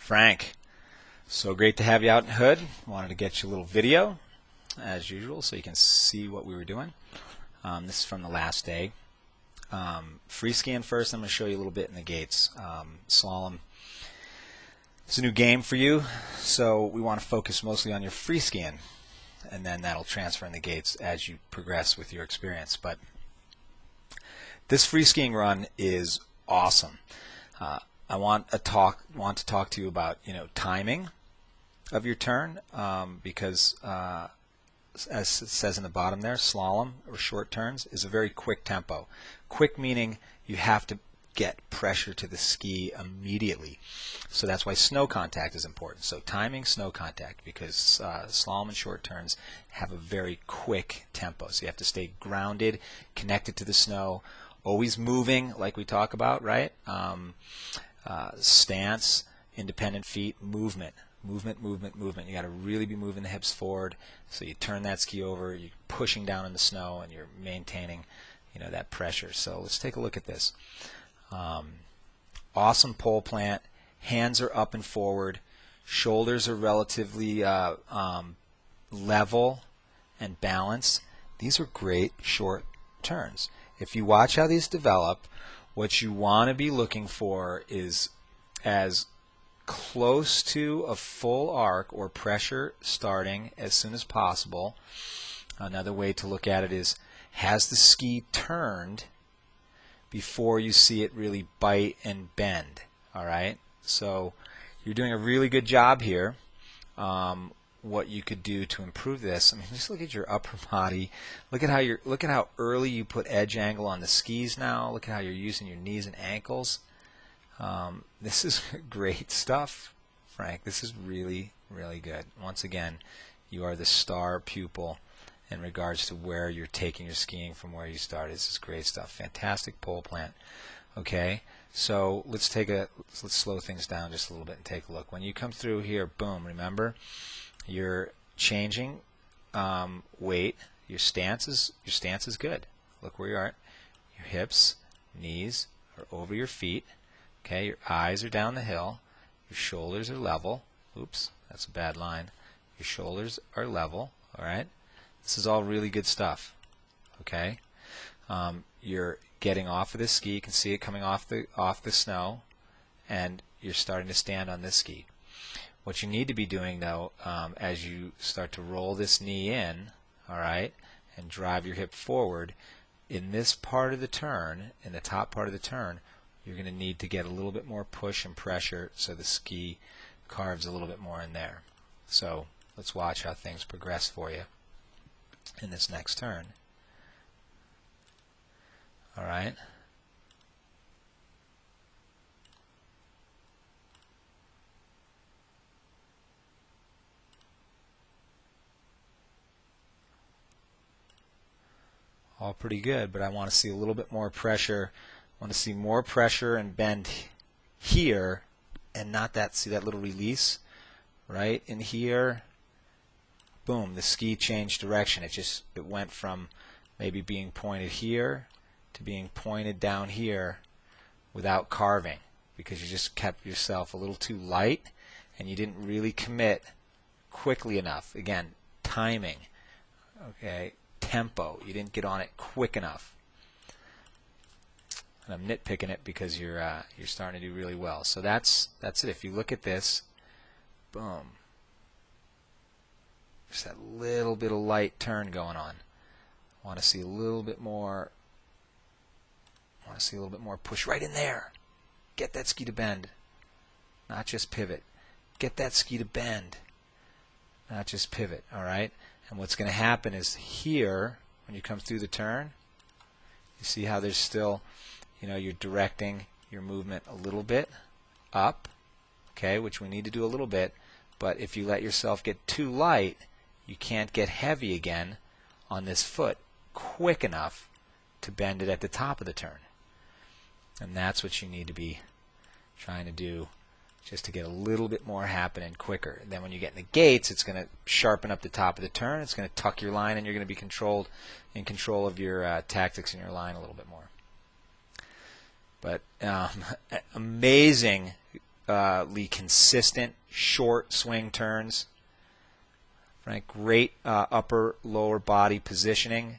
Frank, so great to have you out in Hood. Wanted to get you a little video, as usual, so you can see what we were doing. This is from the last day. Free skiing first, I'm going to show you a little bit in the gates. Slalom. It's a new game for you, so we want to focus mostly on your free skiing, and then that'll transfer in the gates as you progress with your experience. But this free skiing run is awesome. I want to talk to you about timing of your turn, because as it says in the bottom there, slalom or short turns is a very quick tempo. Quick meaning you have to get pressure to the ski immediately. So that's why snow contact is important. So timing, snow contact, because slalom and short turns have a very quick tempo. So you have to stay grounded, connected to the snow, always moving like we talk about, right? Stance, independent feet, movement. Movement. You got to really be moving the hips forward. So you turn that ski over, you're pushing down in the snow, and you're maintaining, that pressure. So let's take a look at this. Awesome pole plant. Hands are up and forward. Shoulders are relatively level and balanced. These are great short turns. If you watch how these develop, what you want to be looking for is as close to a full arc or pressure starting as soon as possible. Another way to look at it is, has the ski turned before you see it really bite and bend? All right, so you're doing a really good job here. What you could do to improve this, just look at your upper body. Look at how early you put edge angle on the skis now. Look at how you're using your knees and ankles. This is great stuff, Frank. This is really, really good. Once again, you are the star pupil in regards to where you're taking your skiing from where you started. This is great stuff. Fantastic pole plant. Okay, so let's slow things down just a little bit and take a look. When you come through here, boom, remember, you're changing weight. Your stance is good. Look where you are. Your hips, knees are over your feet. Okay, your eyes are down the hill. Your shoulders are level. Oops, that's a bad line. Your shoulders are level. All right. This is all really good stuff. Okay. You're getting off of this ski. You can see it coming off the snow, and you're starting to stand on this ski. What you need to be doing, though, as you start to roll this knee in, all right, and drive your hip forward, in this part of the turn, in the top part of the turn, you're going to need to get a little bit more push and pressure so the ski carves a little bit more in there. So let's watch how things progress for you in this next turn. All right. All pretty good, but I want to see a little bit more pressure. I want to see more pressure and bend here, and not see that little release right in here. Boom, the ski changed direction. It went from maybe being pointed here to being pointed down here without carving, because you just kept yourself a little too light and you didn't really commit quickly enough. Again, timing. Okay, tempo. You didn't get on it quick enough. And I'm nitpicking it because you're starting to do really well. So that's it. If you look at this, boom, just that little bit of light turn going on. I want to see a little bit more. I want to see a little bit more push right in there. Get that ski to bend, not just pivot. Get that ski to bend, not just pivot. All right. And what's going to happen is here, when you come through the turn, you see how there's still, you're directing your movement a little bit up, okay, which we need to do a little bit. But if you let yourself get too light, you can't get heavy again on this foot quick enough to bend it at the top of the turn. And that's what you need to be trying to do, just to get a little bit more happening quicker. And then when you get in the gates, it's going to sharpen up the top of the turn. It's going to tuck your line, and you're going to be in control of your tactics in your line a little bit more. But amazing consistent short swing turns. Right, great upper lower body positioning,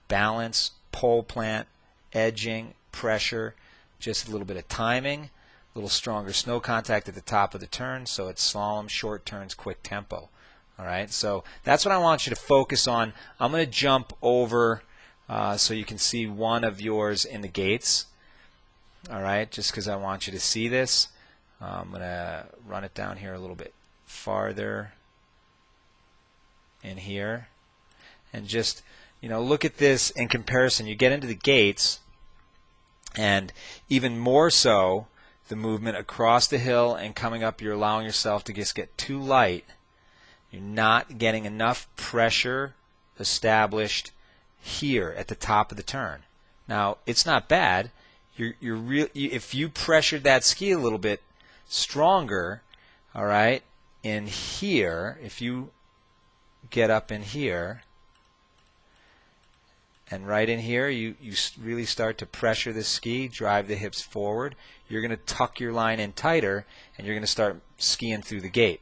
balance, pole plant, edging, pressure, just a little bit of timing, a little stronger snow contact at the top of the turn, so it's slalom, short turns, quick tempo. All right, so that's what I want you to focus on. I'm going to jump over so you can see one of yours in the gates. All right, just because I want you to see this. I'm going to run it down here a little bit farther in here, and just look at this in comparison. You get into the gates, and even more so, the movement across the hill and coming up, you're allowing yourself to just get too light. You're not getting enough pressure established here at the top of the turn. Now, it's not bad. If you pressured that ski a little bit stronger, all right, in here, if you get up in here, and right in here, you really start to pressure the ski, drive the hips forward. You're going to tuck your line in tighter, and you're going to start skiing through the gate.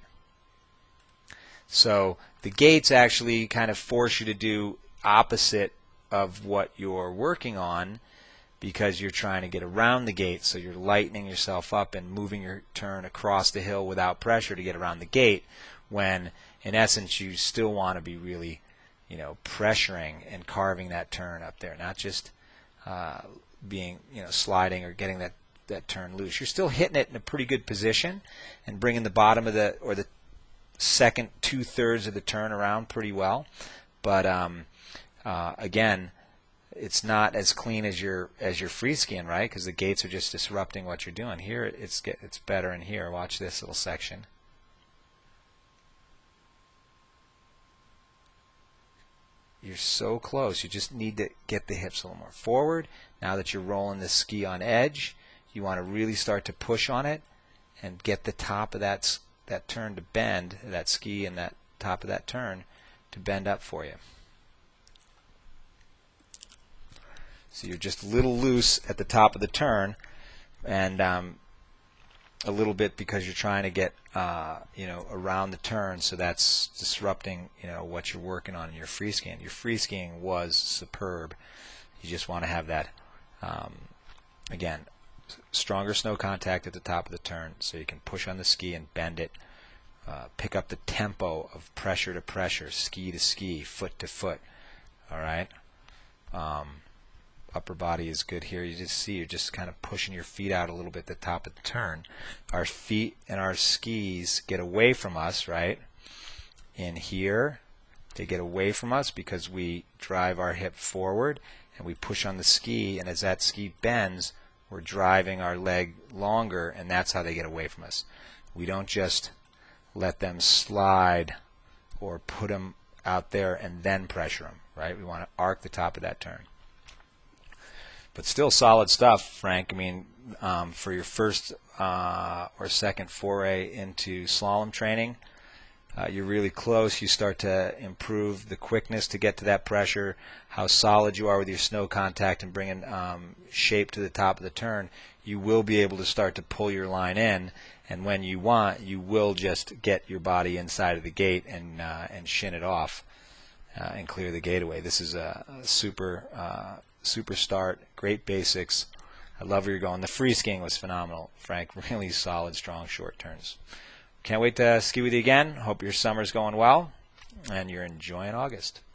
So the gates actually kind of force you to do opposite of what you're working on, because you're trying to get around the gate, so you're lightening yourself up and moving your turn across the hill without pressure to get around the gate, when in essence you still want to be really pressuring and carving that turn up there, not just being sliding or getting that turn loose. You're still hitting it in a pretty good position and bringing the bottom of the second 2/3 of the turn around pretty well, but again, it's not as clean as your free skiing, right? Because the gates are just disrupting what you're doing. Here, it's better in here. Watch this little section. You're so close. You just need to get the hips a little more forward. Now that you're rolling the ski on edge, you want to really start to push on it and get the top of that turn to bend, that ski and that top of that turn to bend up for you. So you're just a little loose at the top of the turn, and a little bit because you're trying to get around the turn, so that's disrupting what you're working on in your free skiing. Your free skiing was superb. You just want to have that again, stronger snow contact at the top of the turn, so you can push on the ski and bend it. Pick up the tempo of pressure to pressure, ski to ski, foot to foot. All right. Upper body is good here. You just see you're just kind of pushing your feet out a little bit at the top of the turn. Our feet and our skis get away from us, right? In here, they get away from us because we drive our hip forward and we push on the ski, and as that ski bends, we're driving our leg longer, and that's how they get away from us. We don't just let them slide or put them out there and then pressure them, right? We want to arc the top of that turn. But still solid stuff, Frank. I mean, for your first or second foray into slalom training, you're really close. You start to improve the quickness to get to that pressure, how solid you are with your snow contact and bringing shape to the top of the turn. You will be able to start to pull your line in, and when you want, you will just get your body inside of the gate and shin it off and clear the gate away. This is a super start, great basics. I love where you're going. The free skiing was phenomenal, Frank. Really solid, strong, short turns. Can't wait to ski with you again. Hope your summer's going well and you're enjoying August.